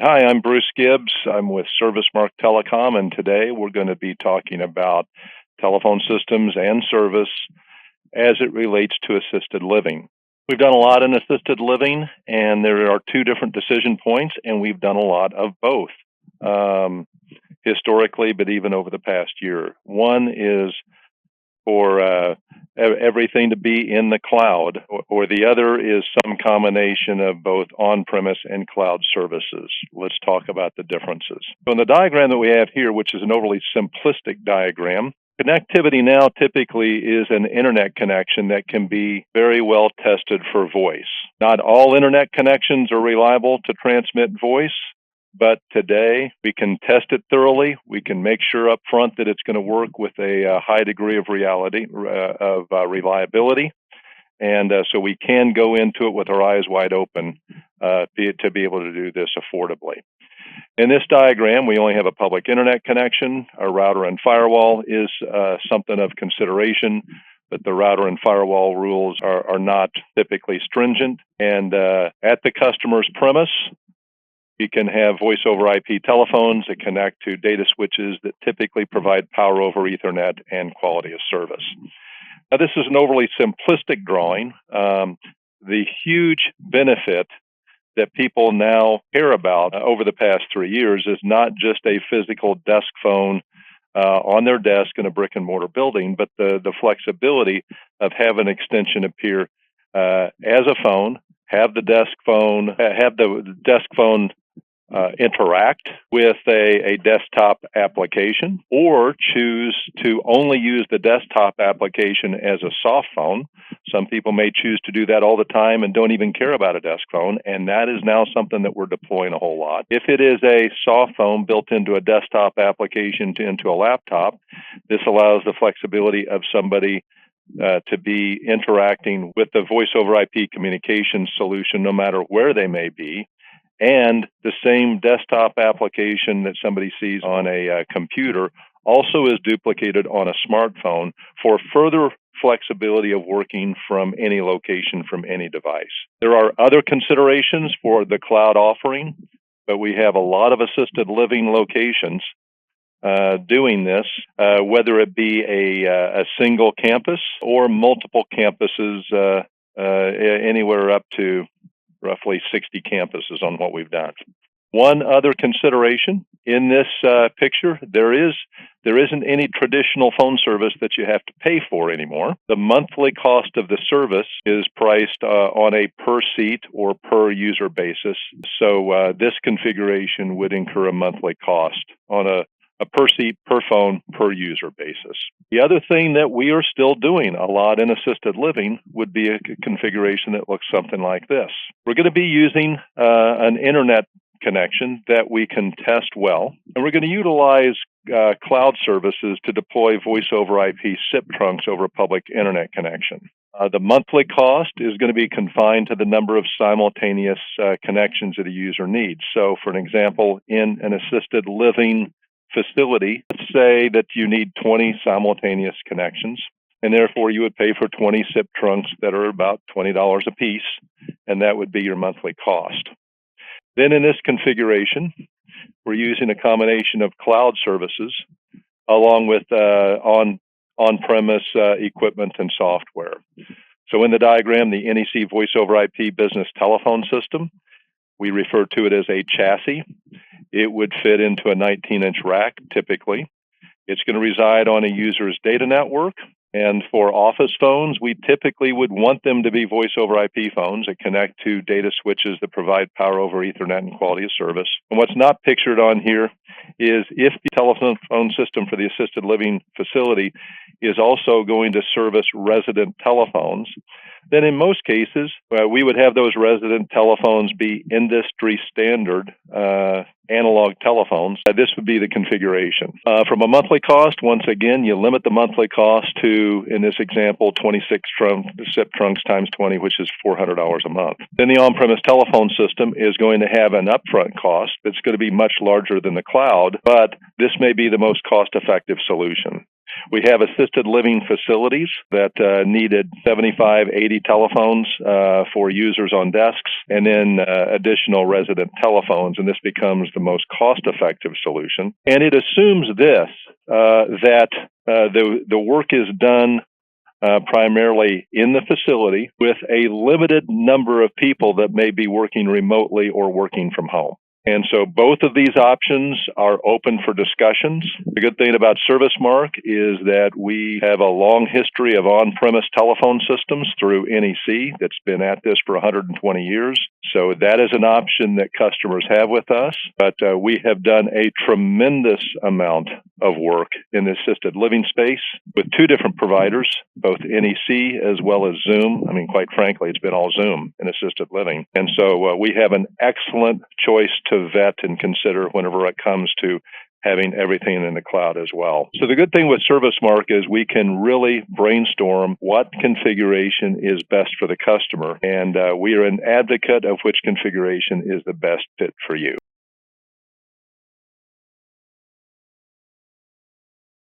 Hi, I'm Bruce Gibss. I'm with ServiceMark Telecom, and today we're going to be talking about telephone systems and service as it relates to assisted living. We've done a lot in assisted living, and there are two different decision points, and we've done a lot of both historically, but even over the past year. One is for everything to be in the cloud, or the other is some combination of both on-premise and cloud services. Let's talk about the differences. So in the diagram that we have here, which is an overly simplistic diagram, connectivity now typically is an internet connection that can be very well tested for voice. Not all internet connections are reliable to transmit voice, but today we can test it thoroughly. We can make sure up front that it's going to work with a high degree of reliability. And so we can go into it with our eyes wide open to be able to do this affordably. In this diagram, we only have a public internet connection. Our router and firewall is something of consideration, but the router and firewall rules are not typically stringent. And at the customer's premise, you can have voice over IP telephones that connect to data switches that typically provide power over Ethernet and quality of service. Now, this is an overly simplistic drawing. The huge benefit that people now care about over the past 3 years is not just a physical desk phone on their desk in a brick and mortar building, but the flexibility of having an extension appear as a phone, have the desk phone interact with a desktop application, or choose to only use the desktop application as a soft phone. Some people may choose to do that all the time and don't even care about a desk phone, and that is now something that we're deploying a whole lot. If it is a soft phone built into a desktop application into a laptop, this allows the flexibility of somebody to be interacting with the voice over IP communication solution no matter where they may be. And the same desktop application that somebody sees on a computer also is duplicated on a smartphone for further flexibility of working from any location, from any device. There are other considerations for the cloud offering, but we have a lot of assisted living locations doing this, whether it be a single campus or multiple campuses, anywhere up to roughly 60 campuses on what we've done. One other consideration in this picture, there isn't any traditional phone service that you have to pay for anymore. The monthly cost of the service is priced on a per seat or per user basis. So this configuration would incur a monthly cost on a per seat, per phone, per user basis. The other thing that we are still doing a lot in assisted living would be a configuration that looks something like this. We're going to be using an internet connection that we can test well, and we're going to utilize cloud services to deploy voice over IP SIP trunks over a public internet connection. The monthly cost is going to be confined to the number of simultaneous connections that a user needs. So, for an example, in an assisted living facility, let's say that you need 20 simultaneous connections, and therefore you would pay for 20 SIP trunks that are about $20 a piece, and that would be your monthly cost. Then in this configuration, we're using a combination of cloud services along with on-premise equipment and software. So in the diagram, the NEC Voice over IP business telephone system, we refer to it as a chassis. It would fit into a 19-inch rack, typically. It's going to reside on a user's data network. And for office phones, we typically would want them to be voice over IP phones that connect to data switches that provide power over Ethernet and quality of service. And what's not pictured on here is if the telephone system for the assisted living facility is also going to service resident telephones, then in most cases, we would have those resident telephones be industry standard analog telephones. This would be the configuration. From a monthly cost, once again, you limit the monthly cost to, in this example, 26 SIP trunks times 20, which is $400 a month. Then the on-premise telephone system is going to have an upfront cost that's going to be much larger than the cloud, but this may be the most cost-effective solution. We have assisted living facilities that needed 75, 80 telephones for users on desks, and then additional resident telephones, and this becomes the most cost-effective solution. And it assumes this, that the work is done primarily in the facility with a limited number of people that may be working remotely or working from home. And so both of these options are open for discussions. The good thing about ServiceMark is that we have a long history of on-premise telephone systems through NEC that's been at this for 120 years. So that is an option that customers have with us. But we have done a tremendous amount of work in the assisted living space with two different providers, both NEC as well as Zoom. I mean, quite frankly, it's been all Zoom in assisted living. And so we have an excellent choice to vet and consider whenever it comes to having everything in the cloud as well. So the good thing with ServiceMark is we can really brainstorm what configuration is best for the customer, and we are an advocate of which configuration is the best fit for you.